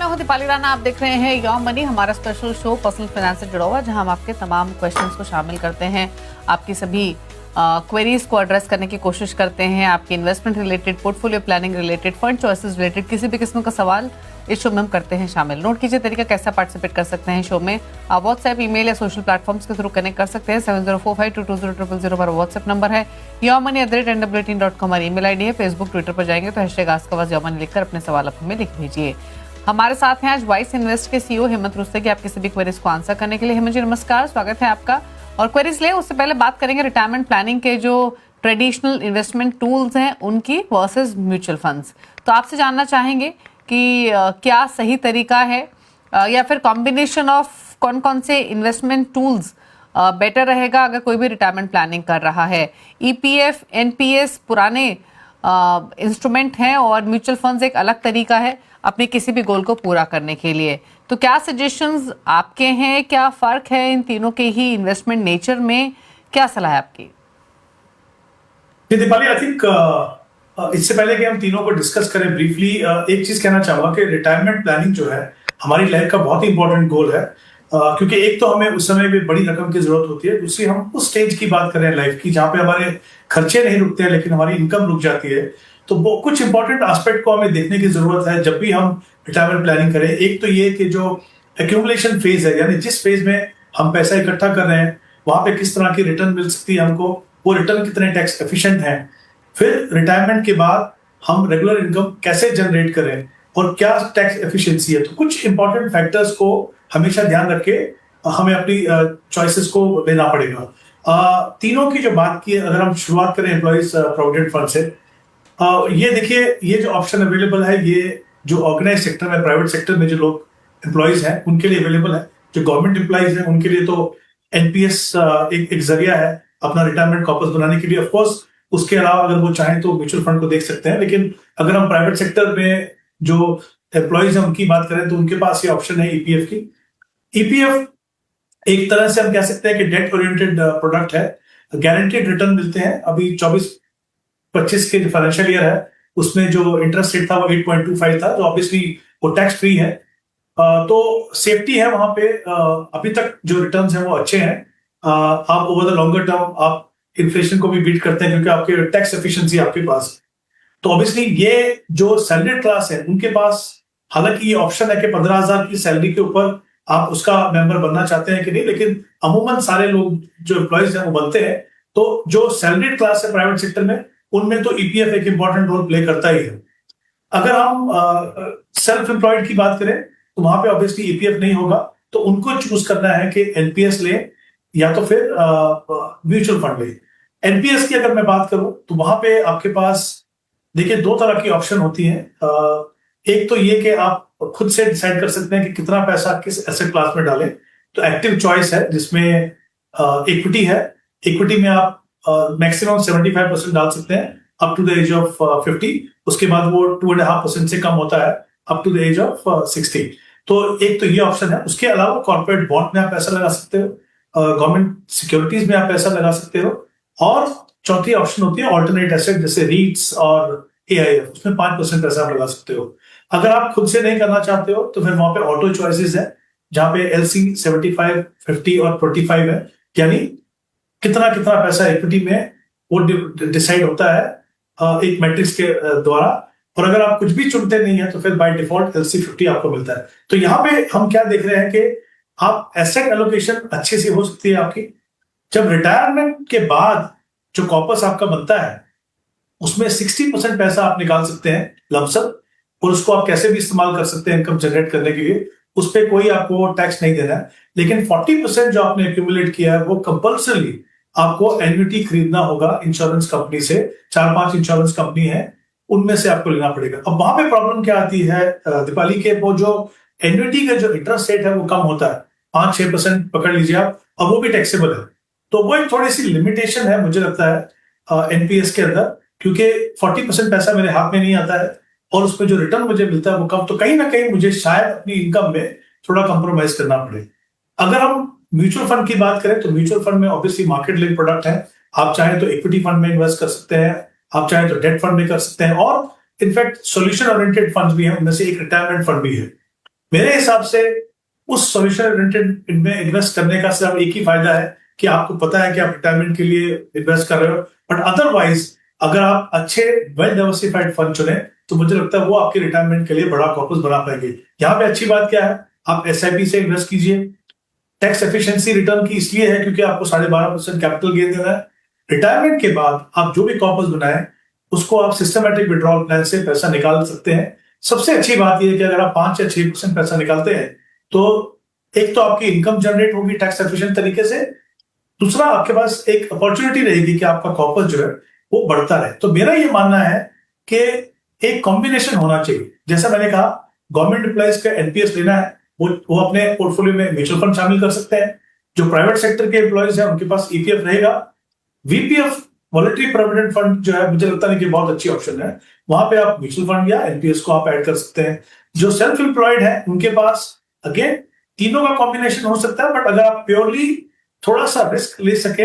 मैं हूं दीपाली राणा। आप देख रहे हैं योर मनी, हमारा स्पेशल शो पर्सनल फाइनेंस से जुड़ा हुआ, जहां हम आपके तमाम क्वेश्चंस को शामिल करते हैं, आपकी सभी क्वेरीज को एड्रेस करने की कोशिश करते हैं। आपकी investment related, portfolio planning related, fund choices related किसी भी किस्म का सवाल इस शो में हम करते हैं शामिल। नोट कीजिए तरीका कैसे पार्टिसिपेट कर सकते हैं शो में। आप व्हाट्सएप, ईमेल या सोशल प्लेटफॉर्म्स के थ्रू कनेक्ट कर सकते हैं। 7045220000 पर व्हाट्सएप नंबर है। yourmoney@nw18.com हमारी ईमेल आईडी है। फेसबुक, ट्विटर पर जाएंगे तो #AskAwaz लिखकर अपने सवाल आप हमें लिख भेजिए। हमारे साथ हैं आज वाइस इन्वेस्ट के सीईओ हेमंत रुस्तगी, आपके सभी क्वेरीज को आंसर करने के लिए। हेमंत जी नमस्कार, स्वागत है आपका। और क्वेरीज ले उससे पहले बात करेंगे रिटायरमेंट प्लानिंग के जो ट्रेडिशनल इन्वेस्टमेंट टूल्स हैं उनकी वर्सेस म्यूचुअल फंड्स। तो आपसे जानना चाहेंगे कि क्या सही तरीका है या फिर कॉम्बिनेशन ऑफ कौन कौन से इन्वेस्टमेंट टूल्स बेटर रहेगा अगर कोई भी रिटायरमेंट प्लानिंग कर रहा है। ईपीएफ, एनपीएस पुराने इंस्ट्रूमेंट हैं और म्यूचुअल फंड्स एक अलग तरीका है अपने किसी भी गोल को पूरा करने के लिए। तो क्या सजेशंस आपके हैं, क्या फर्क है इन तीनों के ही इन्वेस्टमेंट नेचर में, क्या सलाह है आपकी? दीपाली, आई थिंक इससे पहले कि हम तीनों को डिस्कस करें ब्रीफली, एक चीज कहना चाहूंगा कि रिटायरमेंट प्लानिंग जो है हमारी लाइफ का बहुत ही इंपॉर्टेंट गोल है, क्योंकि एक तो हमें उस समय भी बड़ी रकम की जरूरत होती है, दूसरी हम उस स्टेज की बात करें लाइफ की जहां पे हमारे खर्चे नहीं रुकते हैं लेकिन हमारी इनकम रुक जाती है। तो वो कुछ इंपॉर्टेंट एस्पेक्ट को हमें देखने की जरूरत है जब भी हम रिटायरमेंट प्लानिंग करें। एक तो ये कि जो एक्यूमुलेशन फेज है, यानी जिस फेज में हम पैसा इकट्ठा कर रहे हैं वहां पे किस तरह की रिटर्न मिल सकती है हमको, वो रिटर्न कितने टैक्स एफिशिएंट हैं। फिर रिटायरमेंट के बाद हम रेगुलर इनकम कैसे जनरेट करें और क्या टैक्स एफिशिएंसी है। तो कुछ इंपॉर्टेंट फैक्टर्स को हमेशा ध्यान रख के हमें अपनी चॉइसेस को लेना पड़ेगा। तीनों की जो बात की है, अगर हम शुरुआत करें एम्प्लॉइज प्रोविडेंट फंड से, ये देखिए, ये जो ऑप्शन अवेलेबल है ये जो ऑर्गेनाइज सेक्टर में, प्राइवेट सेक्टर में जो लोग एम्प्लॉइज हैं उनके लिए अवेलेबल है। जो गवर्नमेंट एम्प्लॉइज हैं उनके लिए तो एनपीएस एक जरिया है अपना रिटायरमेंट कॉर्पस बनाने के लिए। ऑफकोर्स उसके अलावा अगर वो चाहें तो म्यूचुअल फंड को देख सकते हैं, लेकिन अगर हम प्राइवेट सेक्टर में जो एम्प्लॉइज हैं उनकी बात करें तो उनके पास ये ऑप्शन है ईपीएफ की। ईपीएफ एक तरह से हम कह सकते हैं कि डेट ओरिएंटेड प्रोडक्ट है, गारंटीड रिटर्न मिलते हैं। अभी 24-25 के जो फाइनेंशियल ईयर है उसमें जो इंटरेस्ट रेट था वो 8.25 था, जो ऑब्वियसली वो टैक्स फ्री है। तो सेफ्टी है वहां पे। अभी तक जो रिटर्न्स हैं वो अच्छे हैं। आप ओवर द लॉन्गर टर्म आप इन्फ्लेशन को भी बीट करते हैं क्योंकि आपके टैक्स एफिशिएंसी आपके पास। तो ऑब्वियसली ये जो सैलरीड क्लास है उनके पास, हालांकि ये ऑप्शन है कि 15,000 की सैलरी के ऊपर आप उसका मेंबर बनना चाहते हैं कि नहीं, लेकिन अमूमन सारे लोग जो एम्प्लॉइज हैं वो बनते हैं। तो जो सैलरीड क्लास है प्राइवेट सेक्टर में, उनमें तो ईपीएफ एक इंपॉर्टेंट रोल प्ले करता ही है। अगर हम सेल्फ एम्प्लॉयड की बात करें तो वहां पे ऑब्वियसली ईपीएफ नहीं होगा, तो उनको चूज करना है कि एनपीएस ले या तो फिर म्यूचुअल फंड ले। एनपीएस की अगर मैं बात करूं तो वहां पे आपके पास देखिए दो तरह की ऑप्शन होती हैं। एक तो ये कि आप खुद से डिसाइड कर सकते हैं कि कितना पैसा किस एसेट क्लास में डालें। तो एक्टिव चॉइस है जिसमें इक्विटी है। इक्विटी में आप मैक्सिमम 75% डाल सकते हैं up to the age of 50। उसके बाद वो 2.5% से कम होता है up to the age of 60। तो एक तो ये ऑप्शन है। उसके अलावा कॉर्पोरेट बॉन्ड में आप पैसा लगा सकते हो, गवर्नमेंट सिक्योरिटीज में आप पैसा लगा सकते हो, और चौथी ऑप्शन होती है ऑल्टरनेट एसेट जैसे रीट्स और एआईएफ, उसमें 5% पैसा आप लगा सकते हो। अगर आप खुद से नहीं करना चाहते हो तो फिर वहां पे ऑटो चॉइसेस है जहां पे एलसी 75, 50 और 25 है, यानी कितना कितना पैसा इक्विटी में वो डिसाइड होता है एक मैट्रिक्स के द्वारा। और अगर आप कुछ भी चुनते नहीं है तो फिर बाय डिफॉल्ट एलसी 50 आपको मिलता है। तो यहाँ पे हम क्या देख रहे हैं कि आप एसेट एलोकेशन अच्छे से हो सकती है आपकी। जब रिटायरमेंट के बाद जो कॉर्पस आपका बनता है उसमें 60% पैसा आप निकाल सकते हैं लमसम, और उसको आप कैसे भी इस्तेमाल कर सकते हैं इनकम जनरेट करने के लिए। उस पर कोई आपको टैक्स नहीं देना है। लेकिन 40% जो आपने एक्यूमुलेट किया है वो कंपल्सरी आपको एन्युटी खरीदना होगा इंश्योरेंस कंपनी से। 4-5 इंश्योरेंस कंपनी है, उनमें से आपको लेना पड़ेगा। अब वहां पे प्रॉब्लम क्या आती है दीपाली के, वो जो एन्युटी का जो इंटरेस्ट रेट है वो कम होता है, 5-6% पकड़ लीजिए आप, और वो भी टैक्सेबल है। तो वो एक थोड़ी सी लिमिटेशन है मुझे लगता है एनपीएस के अंदर, क्योंकि 40% पैसा मेरे हाथ में नहीं आता है और उसमें जो रिटर्न मुझे मिलता है वो कम। तो कहीं ना कहीं मुझे शायद अपनी इनकम में थोड़ा कंप्रोमाइज करना पड़े। अगर हम म्यूचुअल फंड की बात करें तो म्यूचुअल फंड में ऑब्वियसली मार्केट लिंक प्रोडक्ट है। आप चाहें तो इक्विटी फंड में इन्वेस्ट कर सकते हैं, आप चाहें तो डेट फंड में कर सकते हैं, और इनफैक्ट सॉल्यूशन ओरिएंटेड फंड भी है, उनमें से एक रिटायरमेंट फंड भी है। मेरे हिसाब से उस सॉल्यूशन ओरिएंटेड इनमें इन्वेस्ट करने का सिर्फ एक ही फायदा है कि आपको पता है कि आप रिटायरमेंट के लिए इन्वेस्ट कर रहे हो। बट अदरवाइज अगर आप अच्छे वेल डाइवर्सिफाइड फंड चुने तो मुझे लगता है वो आपके रिटायरमेंट के लिए बड़ा कॉर्पस बना पाएंगे। यहाँ पे अच्छी बात क्या है, आप एसआईपी से इन्वेस्ट कीजिए। टैक्स एफिशिएंसी रिटर्न की इसलिए है क्योंकि आपको 12.5% कैपिटल गेन देना है। रिटायरमेंट के बाद आप जो भी कॉर्पस बनाए उसको आप सिस्टमैटिक विड्रॉल प्लान से पैसा निकाल सकते हैं। सबसे अच्छी बात यह है कि अगर आप 5 या 6% पैसा निकालते हैं तो एक तो आपकी इनकम जनरेट होगी टैक्स एफिशिएंट तरीके से, दूसरा आपके पास एक अपॉर्चुनिटी रहेगी कि आपका कॉर्पस जो है वो बढ़ता रहे। तो मेरा ये मानना है कि एक कॉम्बिनेशन होना चाहिए। जैसा मैंने कहा, गवर्नमेंट एम्प्लॉइज का एनपीएस लेना है, वो अपने पोर्टफोलियो में म्यूचुअल फंड शामिल कर सकते हैं। जो प्राइवेट सेक्टर के एम्प्लॉइज हैं उनके पास ईपीएफ रहेगा। वीपीएफ वॉलंटरी प्रोविडेंट फंड जो है मुझे लगता है कि बहुत अच्छी ऑप्शन है, वहां पे आप म्यूचुअल फंड या एनपीएस को आप ऐड कर सकते हैं। जो सेल्फ एम्प्लॉयड है उनके पास अगेन तीनों का कॉम्बिनेशन हो सकता है, बट अगर आप प्योरली थोड़ा सा रिस्क ले सके,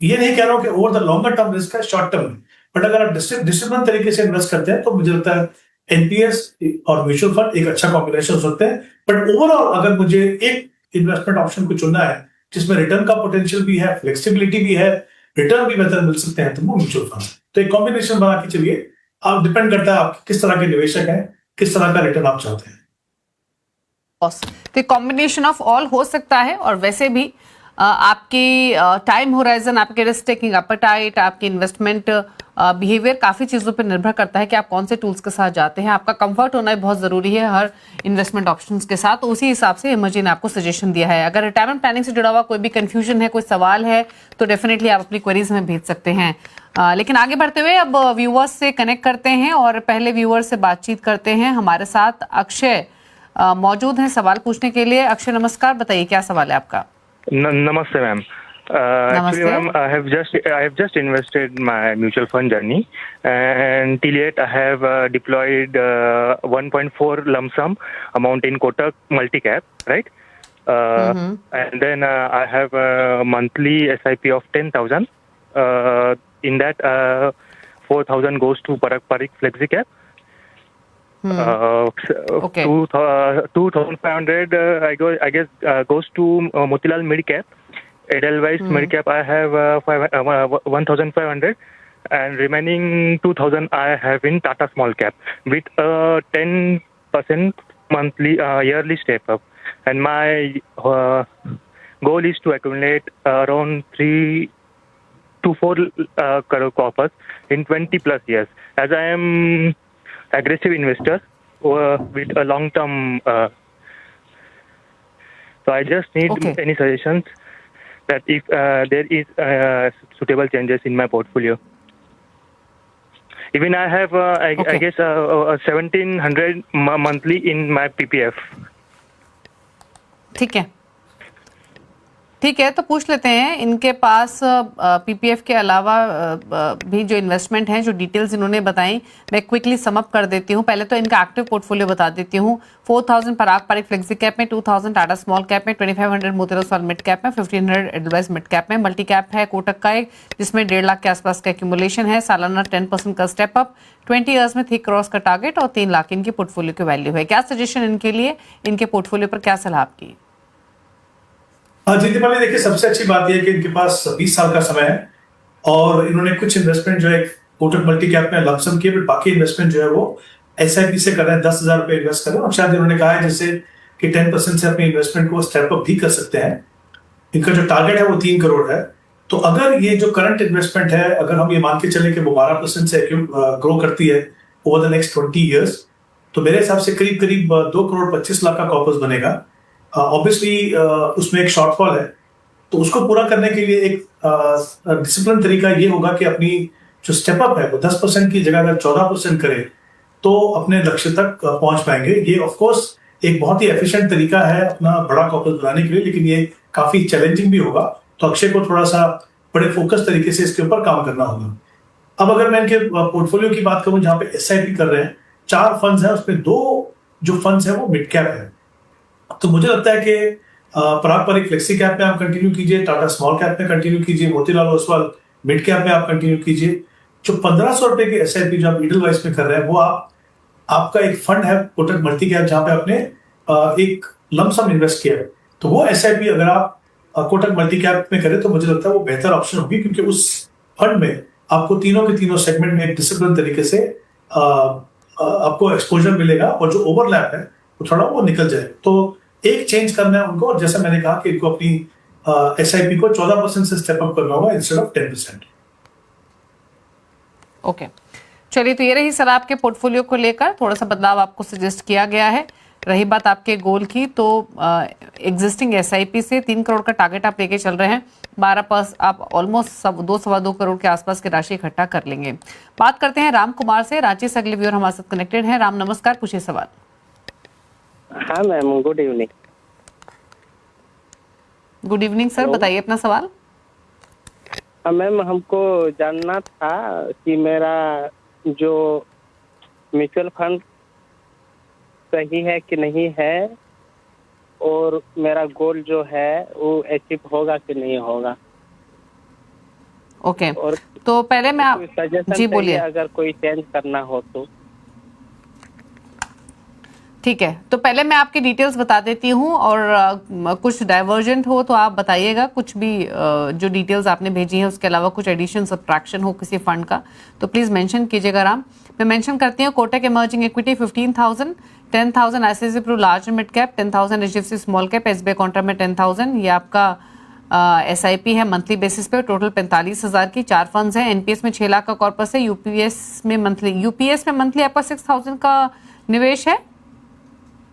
ये नहीं कह रहा हूं कि over the longer term risk है, शॉर्ट टर्म में, बट अगर आप डिसिप्लिन तरीके से इन्वेस्ट करते हैं तो मुझे लगता है एनपीएस और म्यूचुअल फंड एक अच्छा कॉम्बिनेशन हो सकते हैं। बट ओवरऑल अगर मुझे एक इन्वेस्टमेंट ऑप्शन को चुनना है जिसमें रिटर्न का पोटेंशियल भी है, फ्लेक्सिबिलिटी भी है, रिटर्न भी बेहतर मिल सकते हैं, तो वो म्यूचुअल फंड। तो एक कॉम्बिनेशन बना के चलिए। आप डिपेंड करता है आप किस तरह के निवेशक हैं, किस तरह का रिटर्न आप चाहते हैं। तो कॉम्बिनेशन ऑफ ऑल हो सकता है। और वैसे भी आपकी टाइम होराइजन, आपके रिस्क टेकिंग एपेटाइट, आपकी इन्वेस्टमेंट बिहेवियर काफ़ी चीज़ों पर निर्भर करता है कि आप कौन से टूल्स के साथ जाते हैं। आपका कंफर्ट होना बहुत ज़रूरी है हर इन्वेस्टमेंट ऑप्शंस के साथ। तो उसी हिसाब से इमर्जी ने आपको सजेशन दिया है। अगर रिटायरमेंट प्लानिंग से जुड़ा हुआ कोई भी कंफ्यूजन है, कोई सवाल है, तो डेफिनेटली आप अपनी क्वेरीज में भेज सकते हैं। लेकिन आगे बढ़ते हुए अब व्यूअर्स से कनेक्ट करते हैं और पहले व्यूअर्स से बातचीत करते हैं। हमारे साथ अक्षय मौजूद हैं सवाल पूछने के लिए। अक्षय नमस्कार, बताइए क्या सवाल है आपका। नमस्ते ma'am. Actually, ma'am, I have just invested my mutual fund journey, and till yet I have deployed 1.4 lump sum amount in Kotak Multicap, right? And then I have a monthly SIP of 10,000. In that, 4,000 goes to Parik FlexiCap. Okay. 2,500 I guess goes to Motilal Midcap. Edelweiss Midcap I have 1,500, and remaining 2,000 I have in Tata Small Cap with a 10% monthly yearly step up. And my goal is to accumulate around 3 to 4 crore corpus in 20 plus years, as I am aggressive investor with a long term. So I just need any suggestions that if there is suitable changes in my portfolio. Even I have I guess 1,700 monthly in my PPF. ठीक है, तो पूछ लेते हैं इनके पास PPF के अलावा भी जो इन्वेस्टमेंट हैं, जो डिटेल्स इन्होंने बताई, मैं क्विकली समअप कर देती हूँ। पहले तो इनका एक्टिव पोर्टफोलियो बता देती हूँ। 4,000 पराग पारिक फ्लेक्सी कैप में, 2,000 टाटा स्मॉल कैप में, 2,500 मोतीलाल ओसवाल मिड कैप में, 1,500 एडवाइस मिड कैप में। मल्टी कैप है कोटक का एक, जिसमें 1.5 लाख के आसपास का एक्यूमुलेशन है, सालाना 10% का स्टेप अप, 20 ईयर्स में 3 करोड़ का टारगेट और 3 लाख इनकी पोर्टफोलियो की वैल्यू है। क्या सजेशन इनके लिए, इनके पोर्टफोलियो पर क्या सलाह आपकी? जीती पाली, देखिए सबसे अच्छी बात यह है कि इनके पास 20 साल का समय है और इन्होंने कुछ इन्वेस्टमेंट जो है कोटक मल्टी कैप में लमसम किए, बट बाकी इन्वेस्टमेंट जो है वो एसआईपी से कर रहे हैं। 10,000 रुपए इन्वेस्ट कर रहे हैं और शायद इन्होंने कहा है जैसे कि 10% से अपनी इन्वेस्टमेंट को स्टेप अप भी कर सकते हैं। इनका जो टारगेट है वो 3 करोड़ है। तो अगर ये जो करंट इन्वेस्टमेंट है, अगर हम ये मान के चले कि वो 12% से ग्रो करती है ओवर द नेक्स्ट 20 ईयर्स, तो मेरे हिसाब से करीब करीब 2 करोड़ 25 लाख का कॉर्पस बनेगा। ऑब्वियसली उसमें एक शॉर्टफॉल है, तो उसको पूरा करने के लिए एक डिसिप्लिन तरीका ये होगा कि अपनी जो स्टेप अप है वो 10% की जगह अगर 14% करे तो अपने लक्ष्य तक पहुंच पाएंगे। ये ऑफ कोर्स एक बहुत ही एफिशिएंट तरीका है अपना बड़ा कॉर्पस बनाने के लिए, लेकिन ये काफी चैलेंजिंग भी होगा। तो अक्षय को थोड़ा सा बड़े फोकस तरीके से इसके ऊपर काम करना होगा। अब अगर मैं इनके पोर्टफोलियो की बात करूं, जहां पे एसआईपी कर रहे हैं, 4 फंड्स हैं, उसमें 2 जो फंड्स हैं वो मिड कैप है। तो मुझे लगता है कि पराग पारिक फ्लेक्सी कैप में आप कंटिन्यू कीजिए, टाटा स्मॉल कैप में कंटिन्यू कीजिए, मोतीलाल ओसवाल मिड कैप में आप कंटिन्यू कीजिए। जो 1,500 रुपए की एसआईपी जो आप एडलवाइस में कर रहे हैं, वो आपका एक फंड है कोटक मल्टी कैप, जहां पे आपने एक लमसम इन्वेस्ट किया है, तो वो SIP अगर आप कोटक मल्टी कैप में करें तो मुझे लगता है वो बेहतर ऑप्शन होगी, क्योंकि उस फंड में आपको तीनों के तीनों सेगमेंट में एक डिसिप्लिन तरीके से आपको एक्सपोजर मिलेगा, और जो ओवरलैप है वो थोड़ा वो निकल जाए। तो एक चेंज करना है उनको, और जैसा मैंने कहा कि इनको अपनी SIP को 14% से स्टेप अप करना होगा इंस्टेड ऑफ 10%। ओके, चलिए, तो ये रही सलाह आपके पोर्टफोलियो को लेकर, थोड़ा सा बदलाव आपको सजेस्ट किया गया है। रही बात आपके गोल की, तो एग्जिस्टिंग SIP से 3 करोड़ का टारगेट आप लेके चल रहे हैं, 12% आप ऑलमोस्ट 2-2.25 करोड़ के आसपास की राशि इकट्ठा कर लेंगे। बात करते हैं राम कुमार से, रांची से अगले व्यूअर हमारे साथ कनेक्टेड हैं। राम नमस्कार, पूछिए सवाल। हाँ ma'am, good evening. Good evening sir, बताइए अपना सवाल। मैम, हमको जानना था कि मेरा जो म्यूचुअल फंड सही है कि नहीं है, और मेरा गोल जो है वो अचीव होगा कि नहीं होगा। ओके, और तो पहले मैं आप सजेशन जी बोलिए। अगर कोई चेंज करना हो तो। ठीक है, तो पहले मैं आपकी डिटेल्स बता देती हूँ, और कुछ डाइवर्जेंट हो तो आप बताइएगा, कुछ भी जो डिटेल्स आपने भेजी हैं उसके अलावा कुछ एडिशन सब्ट्रैक्शन हो किसी फंड का तो प्लीज मेंशन कीजिएगा राम। मैं मेंशन करती हूँ Kotak emerging equity 15,000, 10,000 ICICI Pru large mid cap, 10,000 HDFC small cap, SBI contra में 10,000। ये आपका SIP है मंथली बेसिस पे, टोटल 45,000 की। 4 फंड्स हैं, NPS में 6 लाख का कॉर्पस है, यूपीएस में मंथली आपका 6,000 का निवेश है।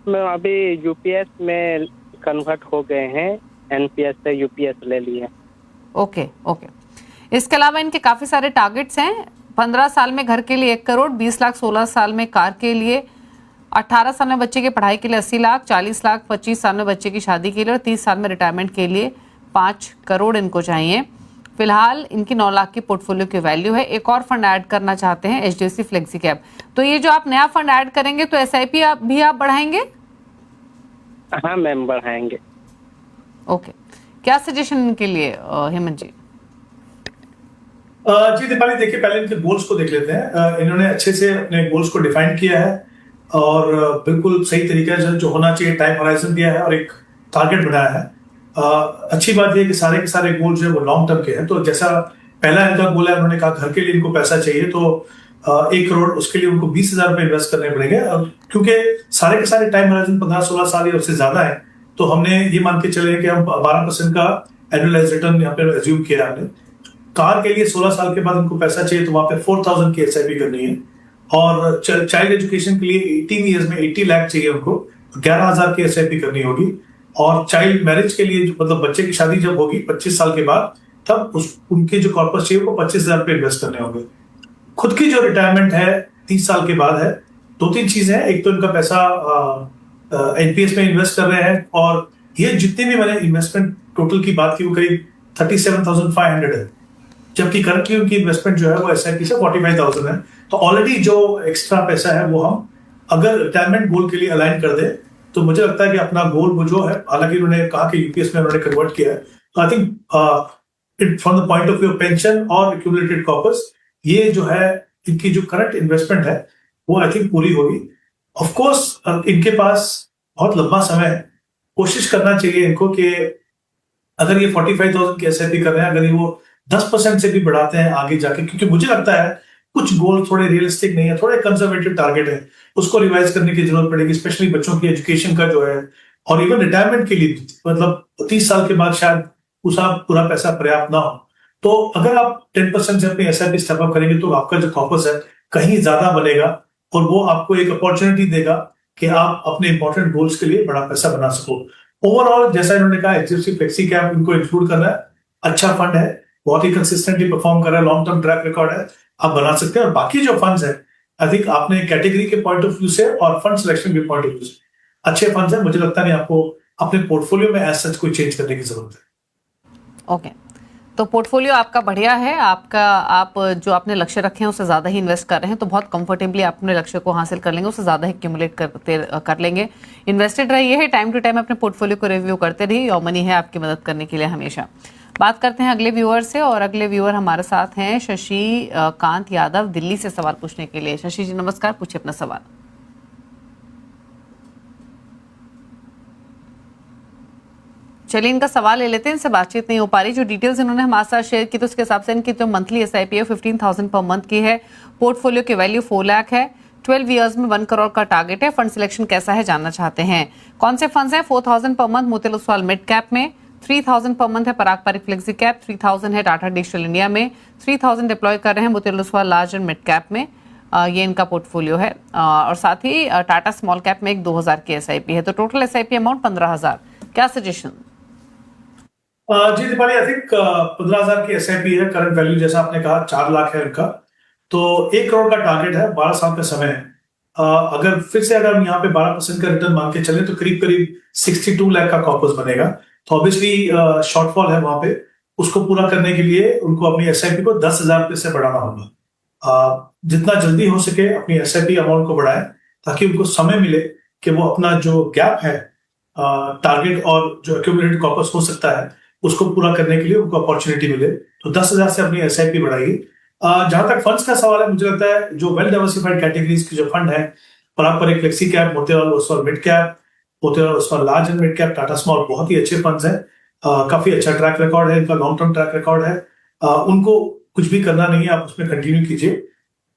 मैं अभी UPS में कन्वर्ट हो गए हैं, NPS से UPS ले लिए। ओके ओके, इसके अलावा इनके काफी सारे टारगेट्स हैं। 15 साल में घर के लिए 1 करोड़, 20 लाख 16 साल में कार के लिए, 18 साल में बच्चे की पढ़ाई के लिए 80 लाख, 40 लाख 25 साल में बच्चे की शादी के लिए, और 30 साल में रिटायरमेंट के लिए 5 करोड़ इनको चाहिए। फिलहाल इनकी 9 लाख की पोर्टफोलियो की वैल्यू है। एक और फंड ऐड करना चाहते हैं, HDFC फ्लेक्सी कैप। तो ये जो आप नया फंड ऐड करेंगे तो SIP भी आप बढ़ाएंगे? हाँ मैम, बढ़ाएंगे। ओके, क्या सजेशन इनके लिए हेमंत जी? जी दीपाली, देखिए पहले इनके गोल्स को देख लेते हैं। इन्होंने अच्छे से अपने गोल्स को डिफाइन किया है, और बिल्कुल सही तरीके से जो होना चाहिए टाइम होराइजन दिया है, और एक टारगेट बनाया है। अच्छी बात यह कि सारे के सारे गोल जो है वो लॉन्ग टर्म के हैं। तो जैसा पहला इनका गोल है, उन्होंने कहा घर के लिए इनको पैसा चाहिए, तो 1 करोड़, उसके लिए उनको 20,000 रुपए इन्वेस्ट करने पड़ेंगे। क्योंकि सारे के सारे टाइम होराइजन 15-16 साल या उससे ज्यादा है, तो हमने ये मान के चले कि हम 12% का एनुअलाइज रिटर्न यहाँ पे एज्यूम किया हमने। कार के लिए 16 साल के बाद उनको पैसा चाहिए, तो वहां पे 4,000 की SIP करनी है। और चाइल्ड एजुकेशन के लिए 18 ईयर्स में 80 लाख चाहिए उनको, 11,000 की SIP करनी होगी। और चाइल्ड मैरिज के लिए, मतलब बच्चे की शादी जब होगी 25 साल के बाद, तब उनके जो कॉर्पस चाहिए वो 25,000 रुपए इन्वेस्ट करने होंगे। खुद की जो रिटायरमेंट है 30 साल के बाद है। 2-3 चीजें हैं, एक तो इनका पैसा NPS में इन्वेस्ट कर रहे हैं, और ये जितनी भी मैंने इन्वेस्टमेंट टोटल की बात की वो करीब 37,500 है, जबकि करंटली उनकी इन्वेस्टमेंट जो है वो SIP से 45,000 है। तो ऑलरेडी जो एक्स्ट्रा पैसा है वो हम अगर रिटायरमेंट गोल के लिए अलाइन कर दे, तो मुझे लगता है कि अपना गोल वो जो है, हालांकि उन्होंने कहा कि UPS में उन्होंने कन्वर्ट किया है, तो I think from the point of view pension और एक्यूमुलेटेड कॉर्पस, ये जो है इनकी जो करंट इन्वेस्टमेंट है वो आई थिंक पूरी होगी। ऑफ कोर्स इनके पास बहुत लंबा समय है, कोशिश करना चाहिए इनको कि अगर ये 45,000 की SIP कर रहे हैं, अगर ये वो 10% से भी बढ़ाते हैं आगे जाके, क्योंकि मुझे लगता है कुछ गोल थोड़े रियलिस्टिक नहीं है, थोड़े कंजर्वेटिव टारगेट है, उसको रिवाइज करने की जरूरत पड़ेगी, स्पेशली बच्चों की एजुकेशन का जो है, और इवन रिटायरमेंट के लिए, मतलब 30 साल के बाद शायद उसका पूरा पैसा पर्याप्त ना हो। तो अगर आप 10% से अपनी SIP स्टेप अप करेंगे, तो आपका जो कॉर्पस है कहीं ज्यादा बनेगा, और वो आपको एक अपॉर्चुनिटी देगा कि आप अपने इंपॉर्टेंट गोल्स के लिए बड़ा पैसा बना सको। ओवरऑल जैसा इन्होंने कहा, HDFC फ्लेक्सी कैप इनको इंक्लूड करना है, अच्छा फंड है, बहुत ही कंसिस्टेंटली परफॉर्म कर रहा है, लॉन्ग टर्म ट्रैक रिकॉर्ड है, आप बना सकते हैं। और बाकी जो फंड्स है, आई थिंक आपने कैटेगरी के पॉइंट ऑफ व्यू से और फंड सिलेक्शन के पॉइंट ऑफ व्यू से अच्छे फंड्स हैं। मुझे लगता नहीं आपको अपने पोर्टफोलियो में एज सच कोई चेंज करने की जरूरत है। ओके, तो पोर्टफोलियो आपका बढ़िया है, आप जो आपने लक्ष्य रखे हैं उससे ज्यादा ही इन्वेस्ट कर रहे हैं, तो बहुत कंफर्टेबली आप अपने लक्ष्य को हासिल कर लेंगे, उससे ज्यादा ही एक्यूमुलेट कर लेंगे। इन्वेस्टेड रहिए, टाइम टू टाइम अपने पोर्टफोलियो को रिव्यू करते रहिए, योर मनी है आपकी मदद करने के लिए हमेशा। बात करते हैं अगले व्यूअर से, और अगले व्यूअर हमारे साथ हैं शशि कांत यादव, दिल्ली से सवाल पूछने के लिए। शशि जी नमस्कार, पूछिए अपना सवाल। चलिए इनका सवाल ले लेते हैं, इनसे बातचीत नहीं हो पा रही। जो डिटेल्स इन्होंने हमारे साथ शेयर की तो उसके हिसाब से इनकी जो मंथली एसआईपी है 15,000 पर मंथ की है। पोर्टफोलियो की वैल्यू 4 लाख है। 12 ईयर्स में 1 करोड़ का टारगेट है। फंड सिलेक्शन कैसा है जानना चाहते हैं। कौन से फंड्स हैं? 4,000 per month Motilal Oswal mid cap में, 3,000 पर मंथ है पराग पारिक फ्लेक्सी कैप, 3,000 है टाटा डिजिटल इंडिया में, 3,000 डिप्लॉय कर रहे हैं Motilal Oswal large and mid cap में। ये इनका पोर्टफोलियो है। और साथ ही टाटा स्मॉल कैप में एक 2,000 की एसआईपी है। तो टोटल एसआईपी अमाउंट 15,000। क्या सजेशन? जी दीपाली, आई थिंक 15,000 की एसआईपी है। करंट वैल्यू जैसा आपने कहा 4 लाख है उनका, तो 1 करोड़ का टारगेट है। 12 साल का समय है। अगर फिर से अगर हम यहाँ पे 12% का रिटर्न मान के चले तो करीब करीब 62 लाख का कॉर्पस बनेगा। तो ऑब्वियसली शॉर्टफॉल है वहां पे, उसको पूरा करने के लिए उनको अपनी एसआईपी को 10,000 रुपये से बढ़ाना होगा। जितना जल्दी हो सके अपनी एसआईपी अमाउंट को बढ़ाएं ताकि उनको समय मिले कि वो अपना जो गैप है टारगेट और जो एक्यूमुलेटेड कॉर्पस हो सकता है उसको पूरा करने के लिए उनको अपॉर्चुनिटी मिले। तो 10,000 से अपनी एसआईपी बढ़ाइए। जहां तक फंड्स का सवाल है, मुझे लगता है जो वेल डाइवर्सिफाइड कैटेगरीज के जो फंड है, Parag Parikh flexi cap, Motilal Oswal mid cap, Motilal Oswal large and mid cap, Tata small, बहुत ही अच्छे फंड्स हैं। काफी अच्छा ट्रैक रिकॉर्ड है इनका, लॉन्ग टर्म ट्रैक रिकॉर्ड है। उनको कुछ भी करना नहीं है, आप उसमें कंटिन्यू कीजिए।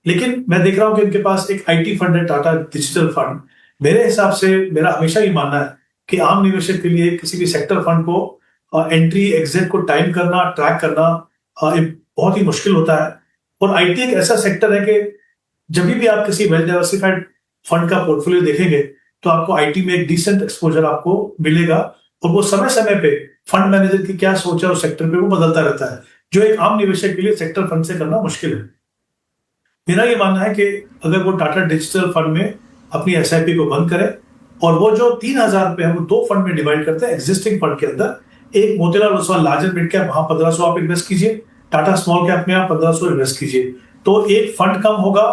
लेकिन मैं देख रहा हूं कि इनके पास एक आईटी फंड है, टाटा डिजिटल फंड। मेरे हिसाब से मेरा हमेशा ही मानना है कि आम निवेशक के लिए किसी भी सेक्टर फंड को एंट्री एग्जिट को टाइम करना, ट्रैक करना बहुत ही मुश्किल होता है। और आईटी एक ऐसा सेक्टर है कि जब भी आप किसी वेल डाइवर्सिफाइड फंड का पोर्टफोलियो देखेंगे तो आपको आईटी में एक डिसेंट एक्सपोजर आपको मिलेगा। और वो समय समय पे फंड मैनेजर की क्या सोच है उस सेक्टर पे वो बदलता रहता है, जो एक आम निवेशक के लिए सेक्टर फंड से करना मुश्किल है। मेरा ये मानना है कि अगर वो टाटा डिजिटल फंड में अपनी एसआईपी को बंद करे और वो जो 3,000 रुपए है वो 2 फंड में डिवाइड करते हैं एग्जिस्टिंग फंड के अंदर। एक Motilal Oswal large and mid cap, वहां 1,500 आप इन्वेस्ट कीजिए। टाटा स्मॉल कैप में आप 1,500 इन्वेस्ट कीजिए। तो एक फंड कम होगा,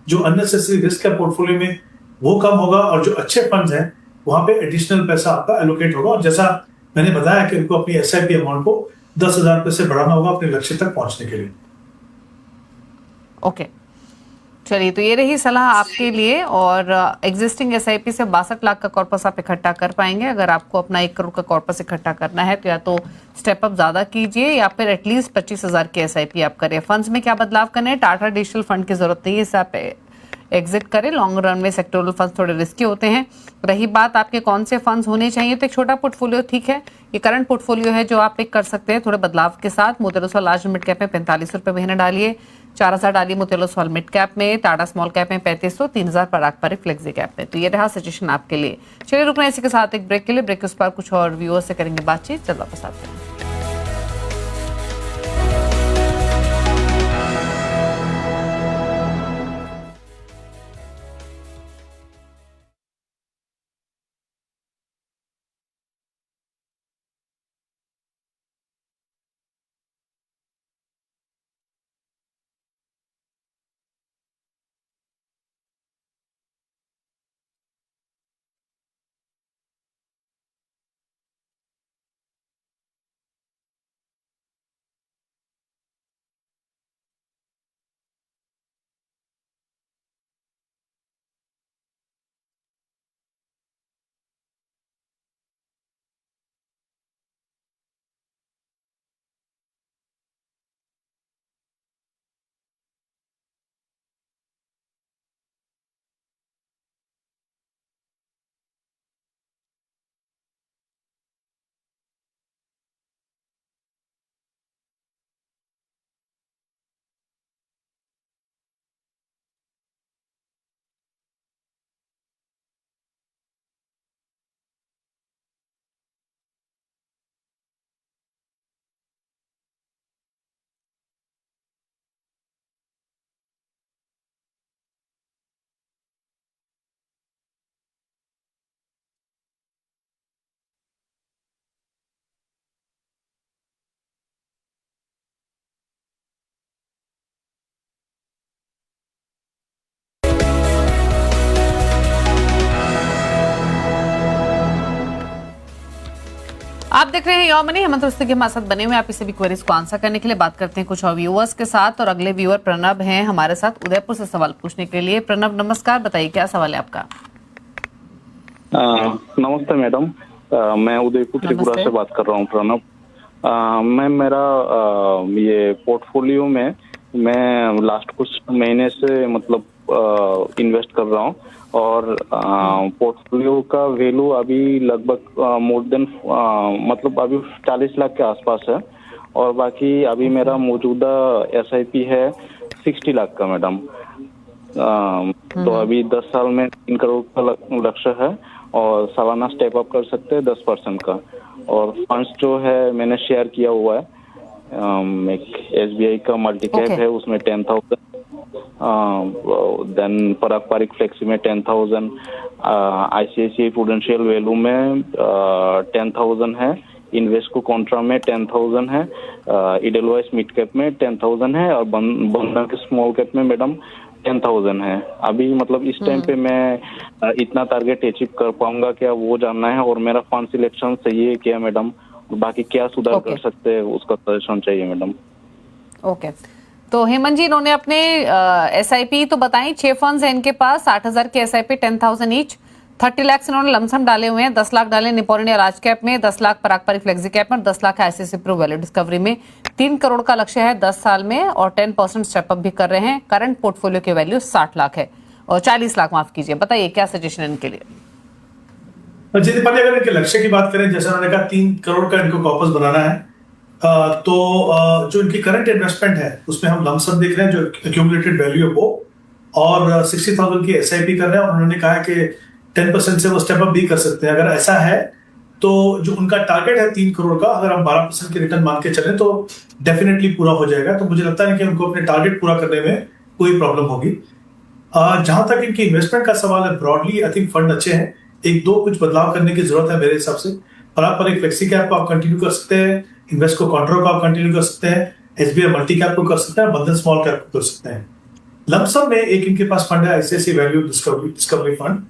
जो अननेसेसरी रिस्क है पोर्टफोलियो में वो कम होगा, और जो अच्छे फंड्स हैं वहां पे एडिशनल पैसा आपका एलोकेट होगा। और जैसा मैंने बताया कि उनको अपनी एसआईपी अमाउंट को 10,000 रुपए से बढ़ाना होगा अपने लक्ष्य तक पहुंचने के लिए। ओके, चलिए तो ये रही सलाह आपके लिए। और एग्जिस्टिंग एसआईपी से 62 लाख का कॉर्पस आप इकट्ठा कर पाएंगे। अगर आपको अपना 1 करोड़ का कॉर्पस इकट्ठा करना है तो या तो स्टेप अप ज्यादा कीजिए या फिर एटलीस्ट 25,000 की एसआईपी आप करें। फंड्स में क्या बदलाव करने हैं? टाटा डिजिटल फंड की जरूरत नहीं है, इससे आप एग्जिट करें। लॉन्ग रन में सेक्टोरल फंड्स थोड़े रिस्की होते हैं। रही बात आपके कौन से फंड्स होने चाहिए, तो एक छोटा पोर्टफोलियो ठीक है। ये करंट पोर्टफोलियो है जो आप पिक कर सकते हैं थोड़े बदलाव के साथ। Motilal Oswal large mid cap में 45 रुपए महीने डालिए, 4,000 डालिए मोतीलाल ओसवाल मिड कैप में, टाटा स्मॉल कैप में 3500, 3,000 पराग पारिक फ्लेक्सी कैप में। तो ये रहा सजेशन आपके लिए। चलिए रुकना इसी के साथ एक ब्रेक के लिए। ब्रेक के उस पर कुछ और व्यूअर्स से करेंगे बातचीत। जल्द वापस आते हैं। आप देख रहे हैं योर मनी। हेमंत रुस्तगी के हमारे साथ बने हुए। आप इसे भी क्वेरीज को आंसर करने के लिए बात करते हैं कुछ और व्यूअर्स के साथ। और अगले व्यूअर प्रणब हैं हमारे साथ उदयपुर से सवाल पूछने के लिए। प्रणब नमस्कार, बताइए क्या सवाल है आपका? नमस्ते मैडम। मैं उदयपुर त्रिपुरा नमस्ते। से बात कर रहा हूँ, प्रणब। मैम मेरा ये पोर्टफोलियो में मैं लास्ट कुछ महीने से मतलब इन्वेस्ट कर रहा हूँ और पोर्टफोलियो का वैल्यू अभी लगभग मोर देन मतलब अभी 40 लाख के आसपास है और बाकी अभी मेरा मौजूदा SIP है 60 लाख का मैडम। तो अभी 10 साल में 3 करोड़ का लक्ष्य है और सालाना स्टेप अप कर सकते हैं 10% का। और फंड्स जो है मैंने शेयर किया हुआ है, एक SBI का मल्टी कैप है, उसमें 10,000, देन पराग पारिक फ्लेक्सी में 10,000, ICICI प्रूडेंशियल वैल्यू में 10,000 है, इन्वेस्को कॉन्ट्रा में 10,000 है, इडेलवाइस मिड कैप में 10,000 है और बंधन के स्मॉल कैप में मैडम 10,000 है। अभी मतलब इस टाइम पे मैं इतना टारगेट अचीव कर पाऊंगा क्या, वो जानना है। और मेरा फंड सिलेक्शन सही है क्या मैडम, बाकी क्या सुधार कर सकते हैं उसका सजेशन चाहिए मैडम। ओके, तो हेमंत जी इन्होंने अपने SIP तो बताई, 6 फंड्स हैं इनके पास, 60,000 के SIP 10,000 ईच, 30 लाख इन्होंने लमसम डाले हुए हैं, 10 लाख डाले निप्पॉन इंडिया लार्ज कैप में, 10 लाख पराग पारिक फ्लेक्सी कैप में, 10 lakh ICICI Pru value discovery में। 3 करोड़ का लक्ष्य है 10 साल में और 10% स्टेप अप भी कर रहे हैं। करंट पोर्टफोलियो की वैल्यू 60 लाख है और 40 लाख, माफ कीजिए। बताइए क्या सजेशन इनके लिए। जी दीपाली, अगर इनके लक्ष्य की बात करें, जैसे उन्होंने कहा 3 करोड़ का इनको कॉर्पस बनाना है, तो जो इनकी करंट इन्वेस्टमेंट है उसमें हम लमसम देख रहे हैं जो एक्यूमुलेटेड वैल्यू है वो, और 60,000 की SIP कर रहे हैं और उन्होंने कहा कि 10% से वो स्टेप अप भी कर सकते हैं। अगर ऐसा है तो जो उनका टारगेट है 3 करोड़ का, अगर हम 12% के रिटर्न मान के चलें तो डेफिनेटली पूरा हो जाएगा। तो मुझे लगता है कि उनको अपने टारगेट पूरा करने में कोई प्रॉब्लम होगी। जहां तक इनकी इन्वेस्टमेंट का सवाल है, ब्रॉडली आई थिंक फंड अच्छे हैं। एक दो कुछ बदलाव करने की जरूरत है मेरे हिसाब से। पराग पारिक फ्लेक्सी कैप को आप कंटिन्यू कर सकते हैं, इन्वेस्को कॉन्ट्रा को आप कंटिन्यू कर सकते हैं, SBI मल्टी कैप को कर सकते हैं, बंधन स्मॉल कैप को कर सकते हैं। लमसम में एक इनके पास फंड है ICICI वैल्यू डिस्कवरी फंड।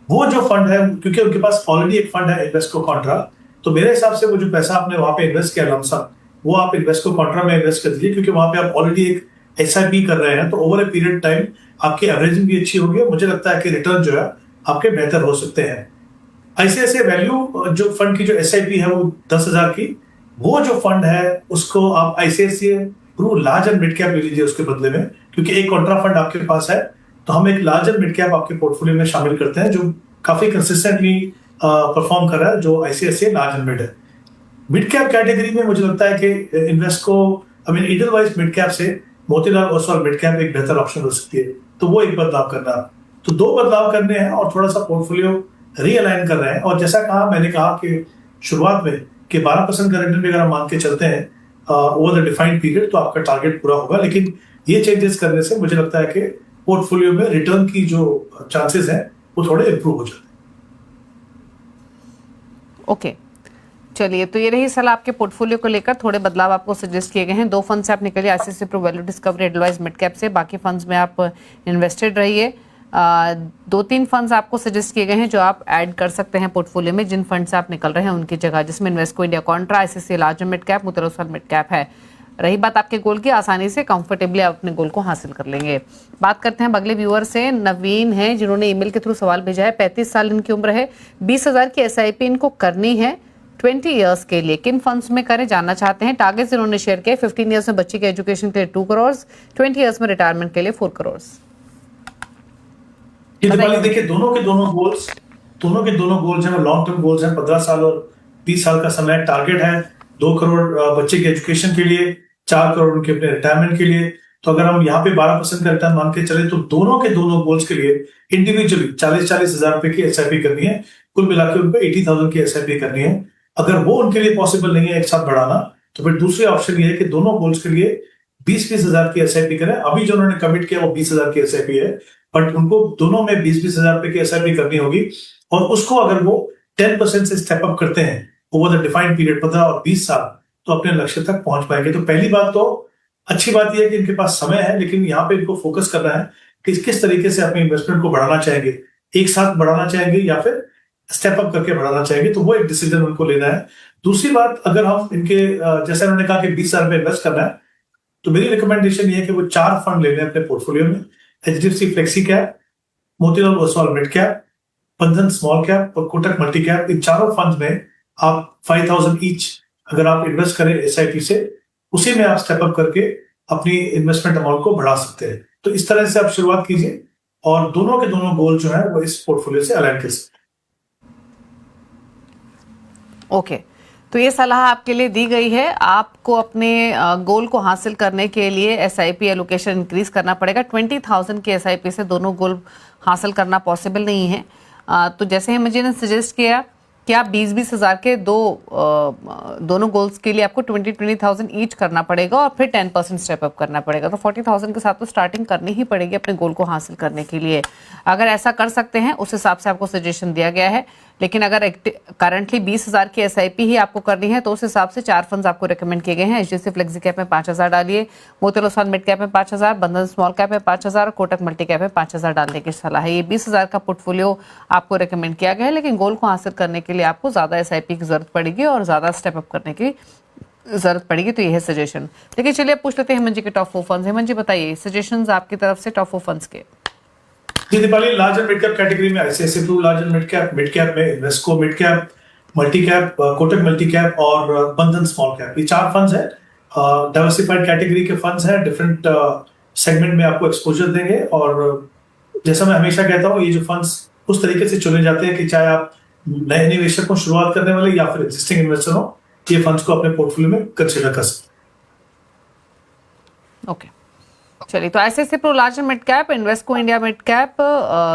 वो जो फंड है, क्योंकि उनके पास ऑलरेडी एक फंड है इन्वेस्को कॉन्ट्रा, तो मेरे हिसाब से वो जो पैसा आपने वहां पे इन्वेस्ट किया लमसम, वो आप इन्वेस्को कॉन्ट्रा में इन्वेस्ट कर दीजिए, क्योंकि वहां पे आप ऑलरेडी एक SIP कर रहे हैं। तो ओवर ए पीरियड टाइम आपकी एवरेजिंग भी अच्छी होगी और मुझे लगता है कि रिटर्न जो है आपके बेहतर हो सकते हैं। ICICI वैल्यू जो फंड की जो SIP है वो 10,000 की, वो जो फंड है उसको आप ICICI Pru large and mid cap ले लीजिए उसके बदले में, क्योंकि एक कॉन्ट्रा फंड आपके पास है, तो हम एक लार्ज एंड मिड कैप आपके पोर्टफोलियो में शामिल करते हैं जो काफी कंसिस्टेंटली परफॉर्म कर रहा है, जो ICICI लार्ज एंड मिड है। मिड कैप कैटेगरी में मुझे लगता है कि इन्वेस्को इडलवाइस मिड कैप से मोतीलाल ओसवाल मिड कैप एक बेहतर ऑप्शन हो सकती है। तो वो एक बदलाव करना है, तो 2 बदलाव करने हैं और थोड़ा सा पोर्टफोलियो रीअलाइन कर रहे हैं। और जैसा कहा मैंने कहा कि शुरुआत में कि 12% का रिटर्न भी अगर हम मान के चलते हैं ओवर द डिफाइंड पीरियड, तो आपका टारगेट पूरा होगा। लेकिन ये चेंजेस करने से मुझे लगता है कि पोर्टफोलियो में रिटर्न की जो चांसेस हैं वो थोड़े इंप्रूव हो जाते हैं। ओके, चलिए, तो ये रही सलाह आपके पोर्टफोलियो को लेकर। थोड़े बदलाव आपको सजेस्ट किए गए हैं। 2 फंड से आप निकलिए ICICI Pru value discovery advice mid cap से, बाकी फंड्स में आप इन्वेस्टेड रहिए। 2-3 फंड्स आपको सजेस्ट किए गए हैं जो आप ऐड कर सकते हैं पोर्टफोलियो में, जिन फंड से आप निकल रहे हैं उनकी जगह, जिसमें Invesco India Contra, ICICI large mid cap, Motilal Oswal mid cap है। रही बात आपके गोल की, आसानी से कंफर्टेबली आप अपने गोल को हासिल कर लेंगे। बात करते हैं अगले व्यूअर से। नवीन हैं जिन्होंने ईमेल के थ्रू सवाल भेजा है। 35 साल इनकी उम्र है, 20,000 की SIP इनको करनी है 20 ईयर्स के लिए। किन फंड्स में करें जानना चाहते हैं। टारगेट्स इन्होंने शेयर किए, 15 ईयर्स में बच्ची के एजुकेशन के लिए 2 करोड़, 20 ईयर्स में रिटायरमेंट के लिए 4 करोड़। देखिए, दोनों के दोनों गोल्स हैं, वो लॉन्ग टर्म गोल्स हैं। 15 साल और 20 साल का समय टारगेट है। 2 करोड़ बच्चे के एजुकेशन के लिए, 4 करोड़ उनके अपने रिटायरमेंट के लिए। तो अगर हम यहाँ पे 12% का रिटर्न मान के चले तो दोनों के दोनों गोल्स के लिए इंडिविजुअली 40-40 हजार रुपए की SIP करनी है। कुल मिलाकर उनको 80,000 की SIP करनी है। अगर वो उनके लिए पॉसिबल नहीं है एक साथ बढ़ाना, तो फिर दूसरे ऑप्शन ये है कि दोनों गोल्स के लिए 20-20 हजार की SIP करें। अभी जो उन्होंने कमिट किया वो 20,000 की SIP है, बट उनको दोनों में 20-20 हजार रुपए की SIP करनी होगी। और उसको अगर वो 10% से स्टेप अप करते हैं ओवर द डिफाइंड पीरियड 15 और 20 साल, तो अपने लक्ष्य तक पहुंच पाएंगे। तो पहली बात तो अच्छी बात यह है कि इनके पास समय है, लेकिन यहाँ पे इनको फोकस करना है कि किस तरीके से अपने इन्वेस्टमेंट को बढ़ाना चाहेंगे, एक साथ बढ़ाना चाहेंगे या फिर स्टेप अप करके बढ़ाना चाहेंगे। तो वो एक डिसीजन उनको लेना है। दूसरी बात, अगर हम इनके जैसे उन्होंने कहा कि 20 हजार में इन्वेस्ट करना है, तो मेरी रिकमेंडेशन ये है कि वो 4 फंड ले लें अपने पोर्टफोलियो में। HDFC flexi cap, Motilal Oswal mid cap, बंधन स्मॉल कैप और कोटक मल्टी कैप, इन चारों फंड में आप 5,000 ईच अगर आप इन्वेस्ट करें SIP से, उसी में आप स्टेप अप करके अपनी इन्वेस्टमेंट अमाउंट को बढ़ा सकते हैं। तो इस तरह से आप शुरुआत कीजिए और दोनों के दोनों गोल जो है वो इस पोर्टफोलियो से अलाइन कर सकते हैं। ओके, तो ये सलाह आपके लिए दी गई है। आपको अपने गोल को हासिल करने के लिए SIP एलोकेशन इंक्रीज करना पड़ेगा। 20,000 के SIP से दोनों गोल हासिल करना पॉसिबल नहीं है। तो जैसे ही मुझे ने सजेस्ट किया कि आप 20-20 हज़ार के दोनों गोल्स के लिए आपको 20,000 ईच करना पड़ेगा और फिर 10% स्टेप अप करना पड़ेगा। तो 40,000 के साथ तो स्टार्टिंग करनी ही पड़ेगी अपने गोल को हासिल करने के लिए। अगर ऐसा कर सकते हैं उस हिसाब से आपको सजेशन दिया गया है। लेकिन अगर करंटली 20,000 की SIP ही आपको करनी है तो उस हिसाब से 4 फंड्स आपको रेकमेंड किए गए हैं। HDFC फ्लेक्सी कैप में 5,000 डालिए, मोतीलाल ओसवाल मिड कैप में 5,000, बंधन स्मॉल कैप में 5,000 और कोटक मल्टी कैप में 5,000 डालने की सलाह है। ये 20,000 का पोर्टफोलियो आपको रेकमेंड किया गया है, लेकिन गोल को हासिल करने के लिए आपको ज्यादा SIP की जरूरत पड़ेगी और ज्यादा स्टेप अप करने की जरूरत पड़ेगी। तो ये है सजेशन। लेकिन चलिए पूछ लेते हैं हेमंत जी के टॉप 4 फंड्स। हेमंत जी बताइए सजेशंस आपकी तरफ से टॉप 4 फंड्स के। जी Deepali, large and mid cap category में ICICI Pru large and mid cap में Invesco mid cap, multi cap, Kotak multi cap और बंधन स्मॉल कैप, ये 4 फंड्स हैं। डाइवर्सिफाइड कैटेगरी के फंड्स हैं, डिफरेंट सेगमेंट में आपको एक्सपोजर देंगे। और जैसा मैं हमेशा कहता हूँ, ये जो फंड्स उस तरीके से चुने जाते हैं कि चाहे आप नए निवेशक को शुरुआत करने वाले या फिर एग्जिस्टिंग इन्वेस्टर हो, ये फंड्स को अपने पोर्टफोलियो में कंसीडर कर सकते हैं। ओके, चलिए तो ICICI Pru large and mid cap, Invesco India mid cap,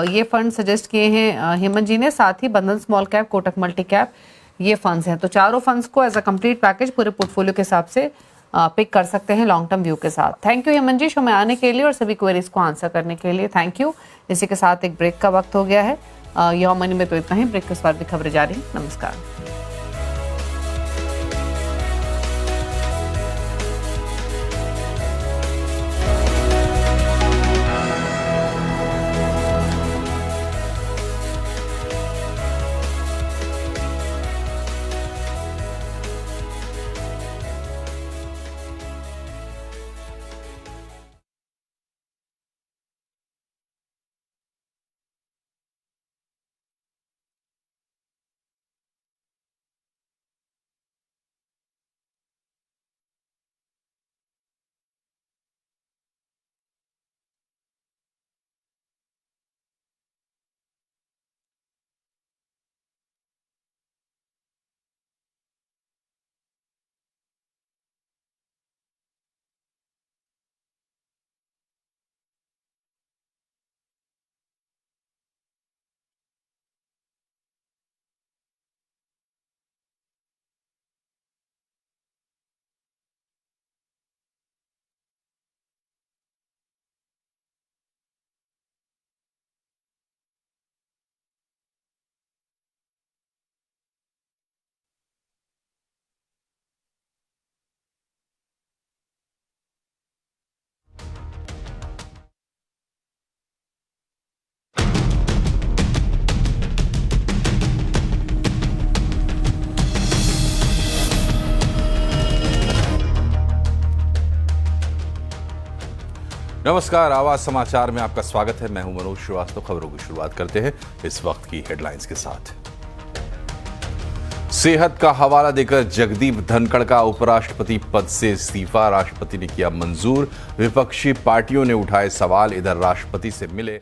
ये फंड सजेस्ट किए हैं हेमंत जी ने। साथ ही Bandhan small cap, Kotak multi cap, ये फंड्स हैं। तो चारों फंड्स को एज अ कंप्लीट पैकेज पूरे पोर्टफोलियो के हिसाब से पिक कर सकते हैं लॉन्ग टर्म व्यू के साथ। Thank you Hemant ji show में आने के लिए और सभी क्वेरीज को आंसर करने के लिए। Thank you. इसी के साथ एक ब्रेक का वक्त हो गया है। योर मनी में तो इतना ही। ब्रेक के बाद भी खबरें जारी। नमस्कार। नमस्कार, आवाज समाचार में आपका स्वागत है। मैं हूं मनोज श्रीवास्तव। खबरों की शुरुआत करते हैं इस वक्त की हेडलाइंस के साथ। सेहत का हवाला देकर जगदीप धनखड़ का उपराष्ट्रपति पद से इस्तीफा, राष्ट्रपति ने किया मंजूर। विपक्षी पार्टियों ने उठाए सवाल। इधर राष्ट्रपति से मिले